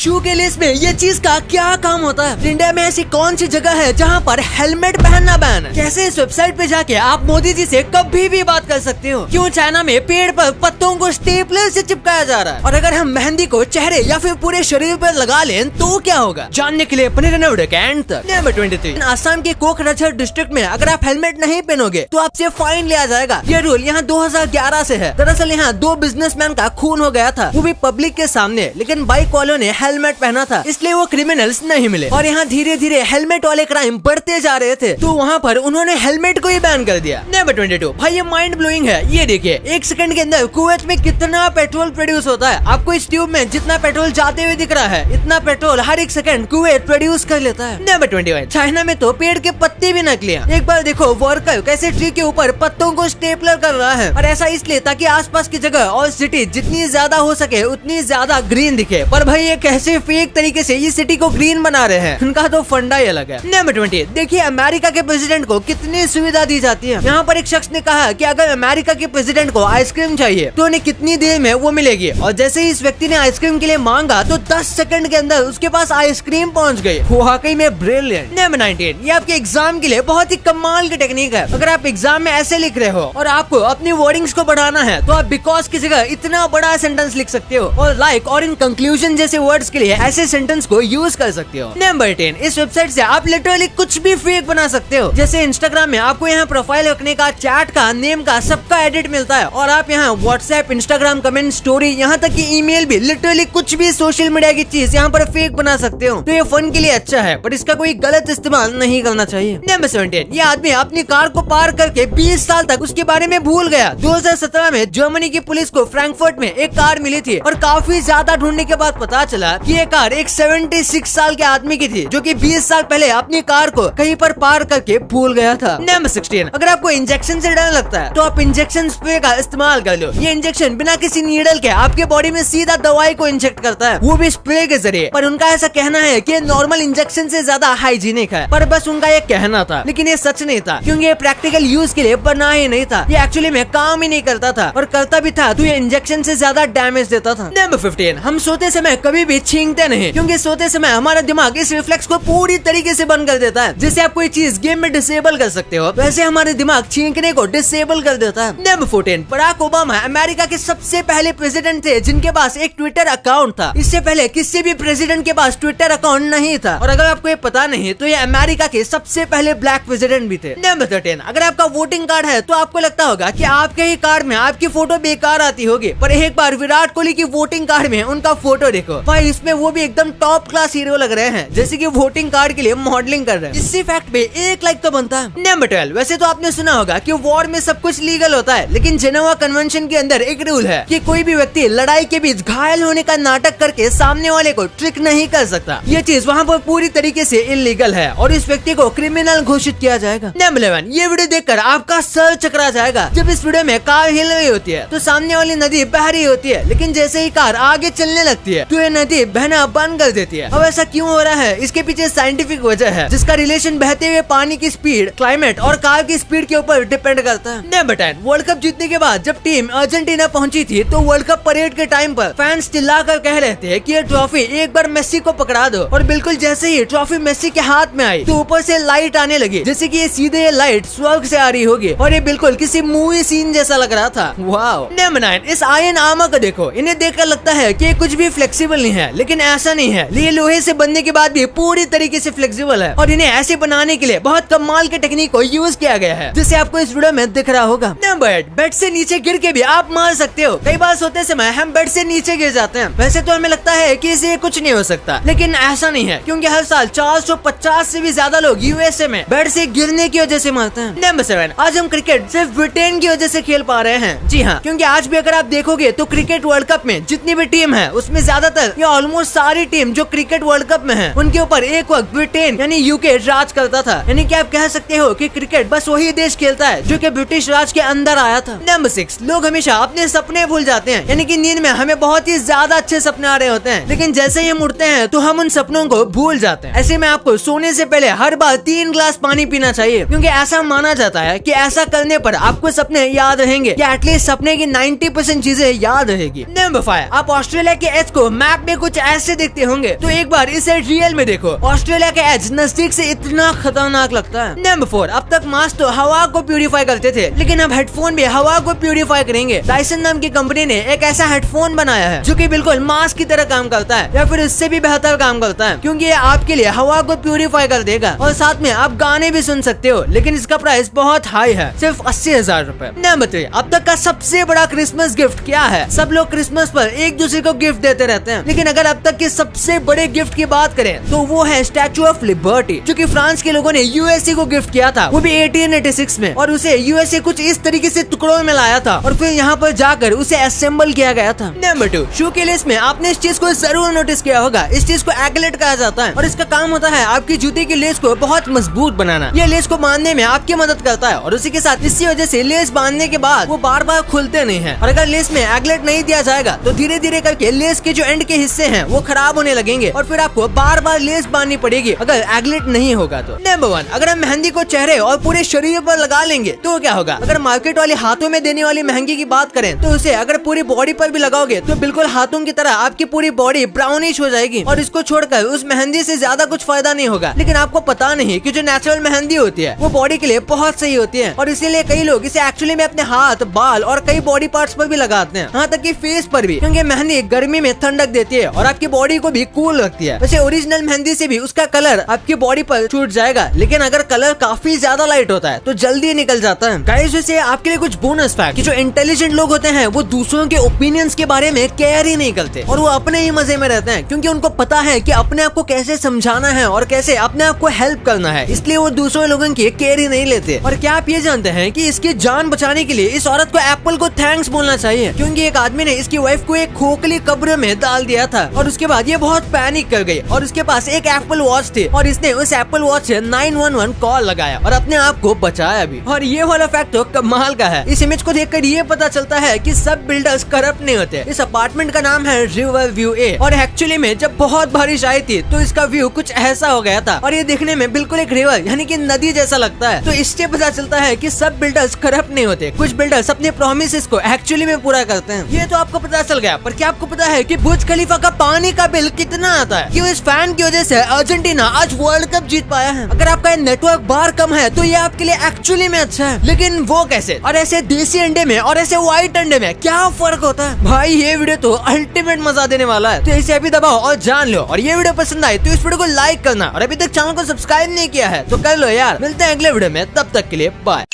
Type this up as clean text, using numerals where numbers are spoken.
शू के लिस्ट में ये चीज का क्या काम होता है? इंडिया में ऐसी कौन सी जगह है जहाँ पर हेलमेट पहनना बैन है? कैसे इस वेबसाइट पे जाके आप मोदी जी से कभी भी बात कर सकते हो? क्यों चाइना में पेड़ पर पत्तों को स्टेपलर से चिपकाया जा रहा है? और अगर हम मेहंदी को चेहरे या फिर पूरे शरीर पर लगा लें तो क्या होगा? जानने के लिए बने रहना वीडियो के एंड तक। नंबर 23, आसाम के कोकराझार डिस्ट्रिक्ट में अगर आप हेलमेट नहीं पहनोगे तो आपसे फाइन लिया जाएगा। ये रूल यहाँ 2011 से है। दरअसल यहाँ 2 बिजनेसमैन का खून हो गया था, वो भी पब्लिक के सामने, लेकिन बाइक वालों ने हेलमेट पहना था इसलिए वो क्रिमिनल्स नहीं मिले। और यहाँ धीरे धीरे हेलमेट वाले क्राइम बढ़ते जा रहे थे तो वहाँ पर उन्होंने हेलमेट को ही बैन कर दिया। नंबर 22, भाई ये माइंड ब्लोइंग है। ये देखिए 1 सेकंड के अंदर कुवैत में कितना पेट्रोल प्रोड्यूस होता है। आपको इस ट्यूब में जितना पेट्रोल जाते हुए दिख रहा है इतना पेट्रोल हर 1 सेकंड कुवैत प्रोड्यूस कर लेता है। नंबर 21, चाइना में तो पेड़ के पत्ते भी नकली हैं। एक बार देखो वर्कर कैसे ट्री के ऊपर पत्तों को स्टेपलर कर रहा है, और ऐसा इसलिए ताकि आसपास की जगह और सिटी जितनी ज्यादा हो सके उतनी ज्यादा ग्रीन दिखे। पर भाई ये कैसे फेक तरीके से इस सिटी को ग्रीन बना रहे हैं, उनका तो फंडा ही अलग है। नंबर 20, देखिए अमेरिका के प्रेसिडेंट को कितनी सुविधा दी जाती है। यहाँ पर एक शख्स ने कहा कि अगर अमेरिका के प्रेसिडेंट को आइसक्रीम चाहिए तो उन्हें कितनी देर में वो मिलेगी, और जैसे ही इस व्यक्ति ने आइसक्रीम के लिए मांगा तो 10 सेकंड के अंदर उसके पास आइसक्रीम पहुँच गई। वाकई में ब्रिलियंट। नंबर 19, ये आपके एग्जाम के लिए बहुत ही कमाल की टेक्निक है। अगर आप एग्जाम में ऐसे लिख रहे हो और आपको अपनी वर्डिंग्स को बढ़ाना है तो आप बिकॉज की जगह इतना बड़ा सेंटेंस लिख सकते हो, और लाइक और इन कंक्लूजन जैसे वर्ड्स के लिए ऐसे सेंटेंस को यूज कर सकते हो। नंबर 10, इस वेबसाइट से आप लिटरली कुछ भी फेक बना सकते हो। जैसे इंस्टाग्राम में आपको यहाँ प्रोफाइल रखने का, चैट का, नेम का, सबका एडिट मिलता है, और आप यहाँ व्हाट्सएप, इंस्टाग्राम कमेंट, स्टोरी, यहाँ तक कि ईमेल भी, लिटरली कुछ भी सोशल मीडिया की चीज यहाँ पर फेक बना सकते हो। तो ये फन के लिए अच्छा है पर इसका कोई गलत इस्तेमाल नहीं करना चाहिए। नंबर 17, ये आदमी अपनी कार को पार करके 20 साल तक उसके बारे में भूल गया। 2017 में जर्मनी की पुलिस को फ्रैंकफर्ट में एक कार मिली थी, और काफी ज्यादा ढूंढने के बाद पता चला कि ये कार एक 76 साल के आदमी की थी जो कि 20 साल पहले अपनी कार को कहीं पर पार करके भूल गया था। नंबर 16, अगर आपको इंजेक्शन से डर लगता है तो आप इंजेक्शन स्प्रे का इस्तेमाल कर लो। ये इंजेक्शन बिना किसी नीडल के आपके बॉडी में सीधा दवाई को इंजेक्ट करता है, वो भी स्प्रे के जरिए। पर उनका ऐसा कहना है कि नॉर्मल इंजेक्शन से ज्यादा हाइजीनिक है, पर बस उनका ये कहना था, लेकिन ये सच नहीं था क्योंकि ये प्रैक्टिकल यूज के लिए बना ही नहीं था। ये एक्चुअली में काम ही नहीं करता था, और करता भी था तो ये इंजेक्शन से ज्यादा डैमेज देता था। नंबर 15, हम सोते समय कभी भी छींकते नहीं, क्योंकि सोते समय हमारा दिमाग इस रिफ्लेक्स को पूरी तरीके से बंद कर देता है। जैसे आप कोई चीज गेम में डिसेबल कर सकते हो, वैसे हमारे दिमाग छींकने को डिसेबल कर देता है। नंबर 14, बराक ओबामा अमेरिका के सबसे पहले प्रेसिडेंट थे जिनके पास एक ट्विटर अकाउंट था। इससे पहले किसी भी प्रेसिडेंट के पास ट्विटर अकाउंट नहीं था, और अगर आपको ये पता नहीं तो ये अमेरिका के सबसे पहले ब्लैक प्रेसिडेंट भी थे। नंबर 13, अगर आपका वोटिंग कार्ड है तो आपको लगता होगा कि आपके ही कार्ड में आपकी फोटो बेकार आती होगी, पर एक बार विराट कोहली की वोटिंग कार्ड में उनका फोटो देखो भाई, इसमें वो भी एकदम टॉप क्लास हीरो लग रहे हैं, जैसे कि वोटिंग कार्ड के लिए मॉडलिंग कर रहे हैं। इसी फैक्ट पे 1 लाइक तो बनता है। नंबर 12, वैसे तो आपने सुना होगा कि वॉर में सब कुछ लीगल होता है, लेकिन जेनेवा कन्वेंशन के अंदर एक रूल है कि कोई भी व्यक्ति लड़ाई के बीच घायल होने का नाटक करके सामने वाले को ट्रिक नहीं कर सकता। ये चीज वहाँ पर पूरी तरीके से इलीगल है, और इस व्यक्ति को क्रिमिनल घोषित किया जाएगा। नंबर 11, ये वीडियो देखकर आपका सर चकरा जाएगा। जब इस वीडियो में कार हिल रही होती है तो सामने वाली नदी बह रही होती है, लेकिन जैसे ही कार आगे चलने लगती है तो ये नदी बहना बंद कर देती है। अब ऐसा क्यों हो रहा है? इसके पीछे साइंटिफिक वजह है, जिसका रिलेशन बहते हुए पानी की स्पीड, क्लाइमेट और कार की स्पीड के ऊपर डिपेंड करता है। नंबर 10, वर्ल्ड कप जीतने के बाद जब टीम अर्जेंटीना पहुंची थी तो वर्ल्ड कप परेड के टाइम पर फैंस चिल्लाकर कह रहे थे कि ये ट्रॉफी एक बार मेसी को पकड़ा दो, और बिल्कुल जैसे ही ट्रॉफी मेसी के हाथ में आई तो ऊपर से लाइट आने लगी, जैसे कि ये सीधे लाइट स्वर्ग से आ रही होगी, और ये बिल्कुल किसी मूवी सीन जैसा लग रहा था। वाओ। नंबर 9, इस आयरन आर्मर को देखो, इन्हें देखकर लगता है कि ये कुछ भी फ्लेक्सिबल नहीं है, लेकिन ऐसा नहीं है। ये लोहे से बनने के बाद भी पूरी तरीके से फ्लेक्सिबल है, और इन्हें ऐसे बनाने के लिए बहुत कमाल के टेक्निक को यूज किया गया है, जिसे आपको इस वीडियो में दिख रहा होगा। नंबर 8, बेड से नीचे गिर के भी आप मार सकते हो। कई बार सोते समय हम बेड से नीचे गिर जाते हैं, वैसे तो हमें लगता है कि इसे कुछ नहीं हो सकता, लेकिन ऐसा नहीं है, क्योंकि हर साल 450 से भी ज्यादा लोग यूएसए में बेड से गिरने की वजह से मरते हैं। नंबर 7, आज हम क्रिकेट सिर्फ ब्रिटेन की वजह से खेल पा रहे हैं। जी हाँ, क्योंकि आज भी अगर आप देखोगे तो क्रिकेट वर्ल्ड कप में जितनी भी टीम है उसमें ज्यादातर या ऑलमोस्ट सारी टीम जो क्रिकेट वर्ल्ड कप में है उनके ऊपर एक वक्त ब्रिटेन यानी यूके राज करता था। यानी कि आप कह सकते हो कि क्रिकेट बस वही देश खेलता है जो कि ब्रिटिश राज के अंदर आया था। नंबर 6, लोग हमेशा अपने सपने भूल जाते हैं, यानी कि नींद में हमें बहुत ही ज्यादा अच्छे सपने आ रहे होते हैं, लेकिन जैसे ही हम उठते हैं तो हम उन सपनों को भूल जाते हैं। ऐसे में आपको सोने से पहले हर बार 3 ग्लास पानी पीना चाहिए, क्योंकि ऐसा माना जाता है कि ऐसा करने पर आपको सपने याद रहेंगे, या एटलीस्ट सपने की 90% चीजें याद रहेगी। नंबर 5, आप ऑस्ट्रेलिया के एच को मैप में कुछ कुछ ऐसे दिखते होंगे। तो एक बार इसे रियल में देखो, ऑस्ट्रेलिया के एज नजदीक से इतना खतरनाक लगता है। नंबर 4, अब तक मास्क तो हवा को प्यूरिफाई करते थे, लेकिन अब हेडफोन भी हवा को प्यूरिफाई करेंगे। डायसन नाम की कंपनी ने एक ऐसा हेडफोन बनाया है जो कि बिल्कुल मास्क की तरह काम करता है, या फिर इससे भी बेहतर काम करता है, क्योंकि ये आपके लिए हवा को प्यूरिफाई कर देगा और साथ में आप गाने भी सुन सकते हो। लेकिन इसका प्राइस बहुत हाई है, सिर्फ 80,000 रूपए। नंबर 3, अब तक का सबसे बड़ा क्रिसमस गिफ्ट क्या है? सब लोग क्रिसमस पर एक दूसरे को गिफ्ट देते रहते हैं, लेकिन अगर अब तक के सबसे बड़े गिफ्ट की बात करें तो वो है स्टैचू ऑफ लिबर्टी, जो कि फ्रांस के लोगों ने यूएसए को गिफ्ट किया था, वो भी 1886 में। और उसे यूएसए कुछ इस तरीके से टुकड़ों में लाया था और फिर यहाँ पर जाकर उसे असेंबल किया गया था। नंबर 2, शू के लेस में आपने इस चीज को जरूर नोटिस किया होगा। इस चीज को एगलेट कहा जाता है और इसका काम होता है आपकी जूते की लेस को बहुत मजबूत बनाना। ये लेस को बांधने में आपकी मदद करता है और उसी के साथ इसी वजह से लेस बांधने के बाद वो बार बार खुलते नहीं है। और अगर लेस में एगलेट नहीं दिया जाएगा तो धीरे धीरे करके लेस के जो एंड के हिस्से हैं वो खराब होने लगेंगे और फिर आपको बार बार लेस बांधनी पड़ेगी अगर एगलेट नहीं होगा तो। नंबर 1, अगर हम मेहंदी को चेहरे और पूरे शरीर पर लगा लेंगे तो क्या होगा? अगर मार्केट वाली हाथों में देने वाली मेहंदी की बात करें तो उसे अगर पूरी बॉडी पर भी लगाओगे तो बिल्कुल हाथों की तरह आपकी पूरी बॉडी ब्राउनिश हो जाएगी और इसको छोड़कर उस मेहंदी से ज्यादा कुछ फायदा नहीं होगा। लेकिन आपको पता नहीं कि जो नेचुरल मेहंदी होती है वो बॉडी के लिए बहुत सही होती है और इसीलिए कई लोग इसे एक्चुअली में अपने हाथ, बाल और कई बॉडी पार्ट्स पर भी लगाते हैं, यहाँ तक कि फेस पर भी, क्योंकि मेहंदी गर्मी में ठंडक देती है और आपकी बॉडी को भी कूल रखती है। वैसे ओरिजिनल मेहंदी से भी उसका कलर आपकी बॉडी पर छूट जाएगा, लेकिन अगर कलर काफी ज्यादा लाइट होता है तो जल्दी निकल जाता है। गाइस, वैसे आपके लिए कुछ बोनस फैक्ट कि जो इंटेलिजेंट लोग होते हैं वो दूसरों के ओपिनियंस के बारे में केयर ही नहीं करते और वो अपने ही मजे में रहते हैं, क्योंकि उनको पता है कि अपने आप को कैसे समझाना है और कैसे अपने आप को हेल्प करना है, इसलिए वो दूसरे लोगों की केयर ही नहीं लेते। और क्या आप ये जानते हैं कि इसकी जान बचाने के लिए इस औरत को एप्पल को थैंक्स बोलना चाहिए, क्योंकि एक आदमी ने इसकी वाइफ को एक खोखली कब्र में डाल दिया था और उसके बाद ये बहुत पैनिक कर गई और उसके पास एक एप्पल वॉच थी और इसने उस एप्पल वॉच से 911 कॉल लगाया और अपने आप को बचाया भी। और ये वाला फैक्ट तो कमाल का है। इस इमेज को देखकर ये पता चलता है कि सब बिल्डर्स करप्ट नहीं होते। इस अपार्टमेंट का नाम है रिवर व्यू ए और एक्चुअली में जब बहुत बारिश आई थी तो इसका व्यू कुछ ऐसा हो गया था और ये देखने में बिल्कुल एक रिवर यानी कि नदी जैसा लगता है। तो इससे पता चलता है कि सब बिल्डर्स करप्ट नहीं होते, कुछ बिल्डर्स अपने प्रॉमिसेस को एक्चुअली में पूरा करते हैं। ये तो आपको पता चल गया, पर क्या आपको पता है कि बुर्ज खलीफा का पानी का बिल कितना आता है? क्यों? इस फैन की वजह से अर्जेंटीना आज वर्ल्ड कप जीत पाया है। अगर आपका नेटवर्क बार कम है तो ये आपके लिए एक्चुअली में अच्छा है, लेकिन वो कैसे? और ऐसे देसी अंडे में और ऐसे व्हाइट अंडे में क्या फर्क होता है? भाई ये वीडियो तो अल्टीमेट मजा देने वाला है, तो इसे अभी दबाओ और जान लो। और ये वीडियो पसंद आए तो इस वीडियो को लाइक करना और अभी तक चैनल को सब्सक्राइब नहीं किया है तो कर लो यार। मिलते हैं अगले वीडियो में, तब तक के लिए बाय।